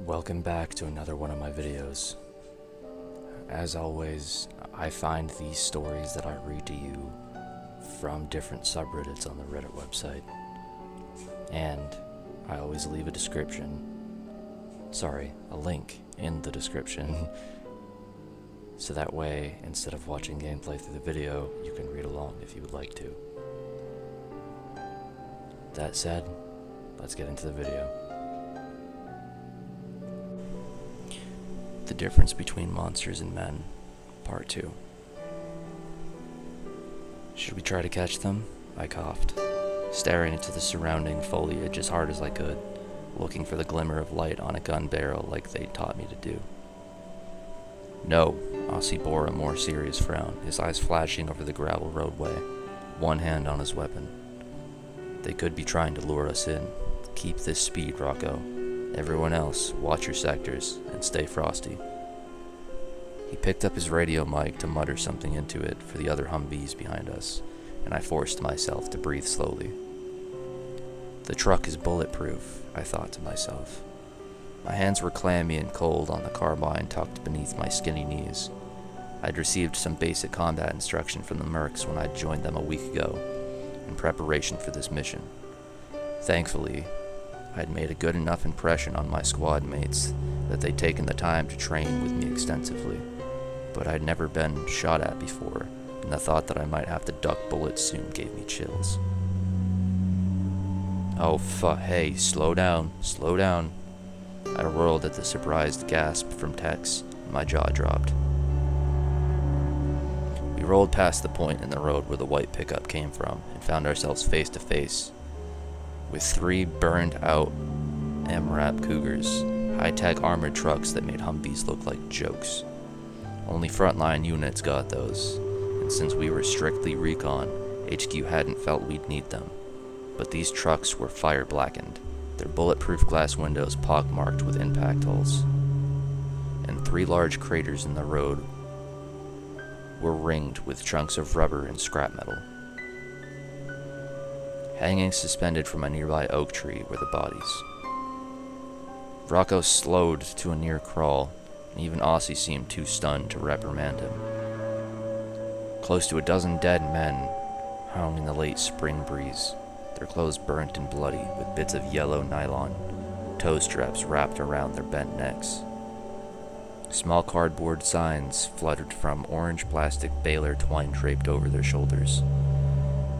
Welcome back to another one of my videos. As always, I find these stories that I read to you from different subreddits on the Reddit website. And I always leave a link in the description. So that way, instead of watching gameplay through the video, you can read along if you would like to. That said, let's get into the video. The difference between monsters and men, part 2. Should we try to catch them? I coughed, staring into the surrounding foliage as hard as I could, looking for the glimmer of light on a gun barrel like they'd taught me to do. No, Aussie bore a more serious frown, his eyes flashing over the gravel roadway, one hand on his weapon. They could be trying to lure us in. Keep this speed, Rocco. Everyone else, watch your sectors, and stay frosty. He picked up his radio mic to mutter something into it for the other Humvees behind us, and I forced myself to breathe slowly. The truck is bulletproof, I thought to myself. My hands were clammy and cold on the carbine tucked beneath my skinny knees. I'd received some basic combat instruction from the Mercs when I'd joined them a week ago, in preparation for this mission. Thankfully, I'd made a good enough impression on my squad mates that they'd taken the time to train with me extensively, but I'd never been shot at before, and the thought that I might have to duck bullets soon gave me chills. Oh hey, slow down, slow down. I whirled at the surprised gasp from Tex, and my jaw dropped. We rolled past the point in the road where the white pickup came from, and found ourselves face to face with 3 burned-out MRAP Cougars, high-tech armored trucks that made Humvees look like jokes. Only frontline units got those, and since we were strictly recon, HQ hadn't felt we'd need them. But these trucks were fire-blackened, their bulletproof glass windows pockmarked with impact holes, and 3 large craters in the road were ringed with chunks of rubber and scrap metal. Hanging suspended from a nearby oak tree were the bodies. Rocco slowed to a near crawl, and even Aussie seemed too stunned to reprimand him. Close to a dozen dead men hung in the late spring breeze, their clothes burnt and bloody with bits of yellow nylon, toe straps wrapped around their bent necks. Small cardboard signs fluttered from orange plastic baler twine draped over their shoulders.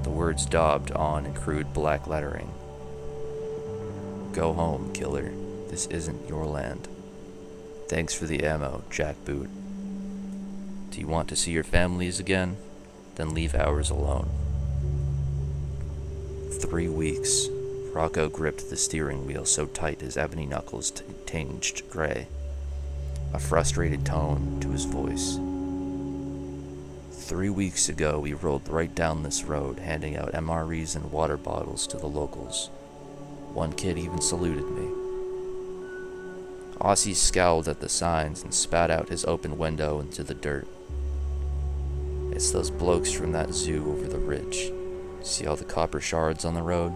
The words daubed on in crude black lettering. Go home, killer. This isn't your land. Thanks for the ammo, jackboot. Do you want to see your families again? Then leave ours alone. 3 weeks. Rocco gripped the steering wheel so tight his ebony knuckles tinged gray. A frustrated tone to his voice. 3 weeks ago, we rolled right down this road, handing out MREs and water bottles to the locals. One kid even saluted me. Aussie scowled at the signs and spat out his open window into the dirt. It's those blokes from that zoo over the ridge. See all the copper shards on the road?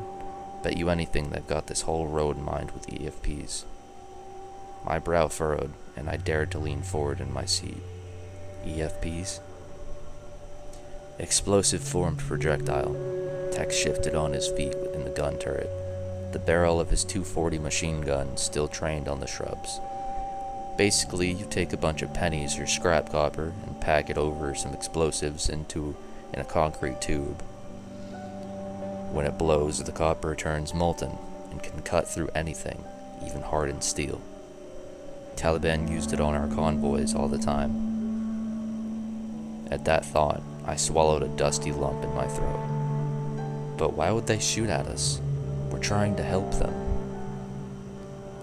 Bet you anything they've got this whole road mined with EFPs. My brow furrowed, and I dared to lean forward in my seat. EFPs? Explosive formed projectile. Tex shifted on his feet in the gun turret, the barrel of his .240 machine gun still trained on the shrubs. Basically, you take a bunch of pennies or scrap copper and pack it over some explosives in a concrete tube. When it blows, the copper turns molten and can cut through anything, even hardened steel. Taliban used it on our convoys all the time. At that thought, I swallowed a dusty lump in my throat. But why would they shoot at us? We're trying to help them.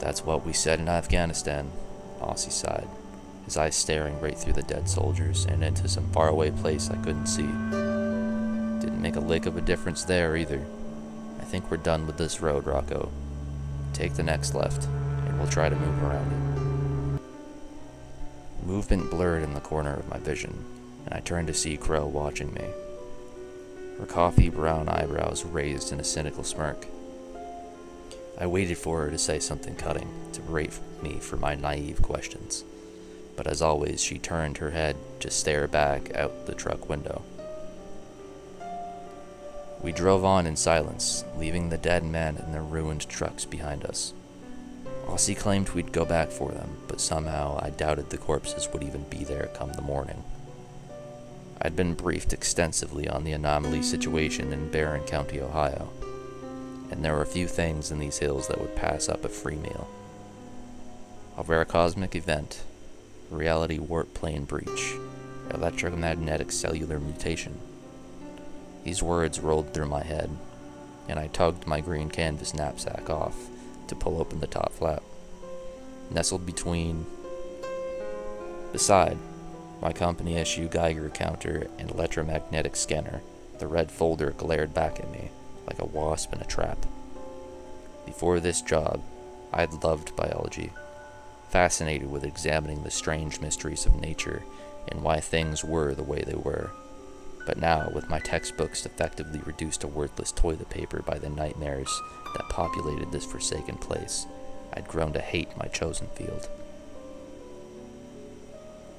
That's what we said in Afghanistan, Aussie sighed, his eyes staring right through the dead soldiers and into some faraway place I couldn't see. Didn't make a lick of a difference there either. I think we're done with this road, Rocco. Take the next left, and we'll try to move around it. Movement blurred in the corner of my vision, and I turned to see Crow watching me. Her coffee brown eyebrows raised in a cynical smirk. I waited for her to say something cutting, to berate me for my naive questions. But as always, she turned her head to stare back out the truck window. We drove on in silence, leaving the dead men and their ruined trucks behind us. Aussie claimed we'd go back for them, but somehow I doubted the corpses would even be there come the morning. I'd been briefed extensively on the anomaly situation in Barron County, Ohio, and there were few things in these hills that would pass up a free meal. A rare cosmic event, reality warp plane breach, electromagnetic cellular mutation. These words rolled through my head, and I tugged my green canvas knapsack off to pull open the top flap. Nestled beside my company issue Geiger counter and electromagnetic scanner, the red folder glared back at me like a wasp in a trap. Before this job, I'd loved biology, fascinated with examining the strange mysteries of nature and why things were the way they were. But now, with my textbooks effectively reduced to worthless toilet paper by the nightmares that populated this forsaken place, I'd grown to hate my chosen field.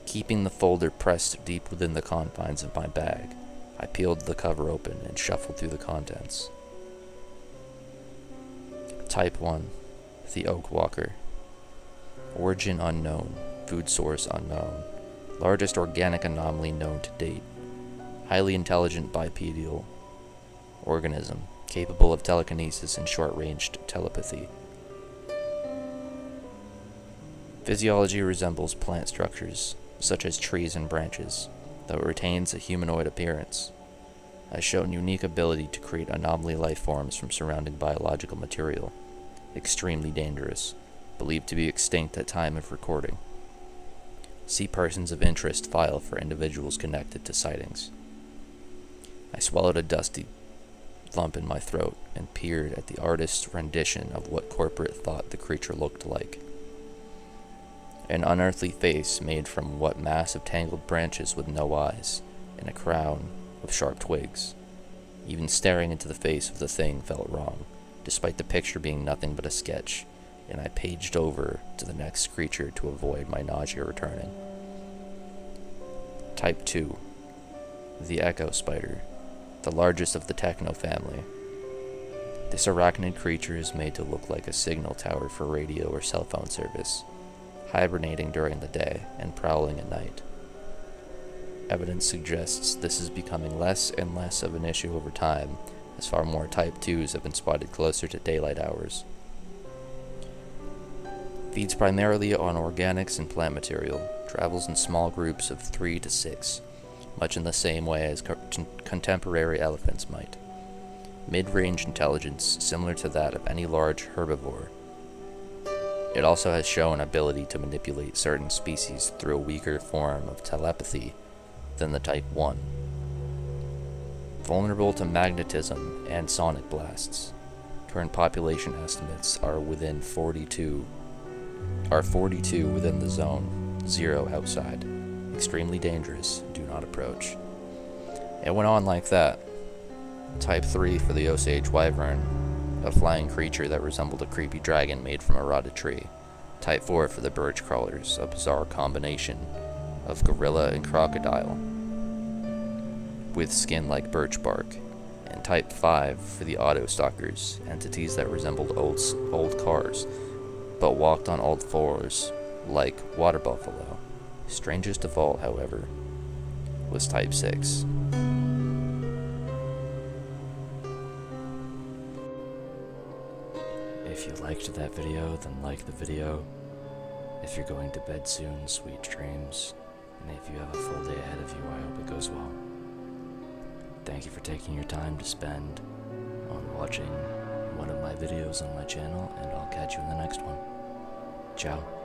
Keeping the folder pressed deep within the confines of my bag, I peeled the cover open and shuffled through the contents. Type 1, the Oak Walker. Origin unknown, food source unknown, largest organic anomaly known to date. Highly intelligent bipedal organism, capable of telekinesis and short-range telepathy. Physiology resembles plant structures, such as trees and branches, though it retains a humanoid appearance. Has shown unique ability to create anomaly life forms from surrounding biological material. Extremely dangerous, believed to be extinct at time of recording. See persons of interest file for individuals connected to sightings. I swallowed a dusty lump in my throat and peered at the artist's rendition of what corporate thought the creature looked like. An unearthly face made from what mass of tangled branches with no eyes, and a crown of sharp twigs. Even staring into the face of the thing felt wrong, despite the picture being nothing but a sketch, and I paged over to the next creature to avoid my nausea returning. Type 2, the Echo Spider, the largest of the Techno family. This arachnid creature is made to look like a signal tower for radio or cell phone service, hibernating during the day and prowling at night. Evidence suggests this is becoming less and less of an issue over time, as far more Type 2s have been spotted closer to daylight hours. Feeds primarily on organics and plant material, travels in small groups of 3 to 6, much in the same way as contemporary elephants might. Mid-range intelligence similar to that of any large herbivore. It also has shown ability to manipulate certain species through a weaker form of telepathy than the Type 1. Vulnerable to magnetism and sonic blasts. Current population estimates are 42 within the zone, 0 outside. Extremely dangerous, do not approach. It went on like that. Type 3 for the Osage Wyvern, a flying creature that resembled a creepy dragon made from a rotted tree. Type 4 for the birch crawlers, a bizarre combination of gorilla and crocodile, with skin like birch bark. And Type 5 for the auto-stalkers, entities that resembled old cars, but walked on all fours, like water buffalo. Strangest of all, however, was Type 6. If you liked that video, then like the video. If you're going to bed soon, sweet dreams. And if you have a full day ahead of you, I hope it goes well. Thank you for taking your time to spend on watching one of my videos on my channel, and I'll catch you in the next one. Ciao.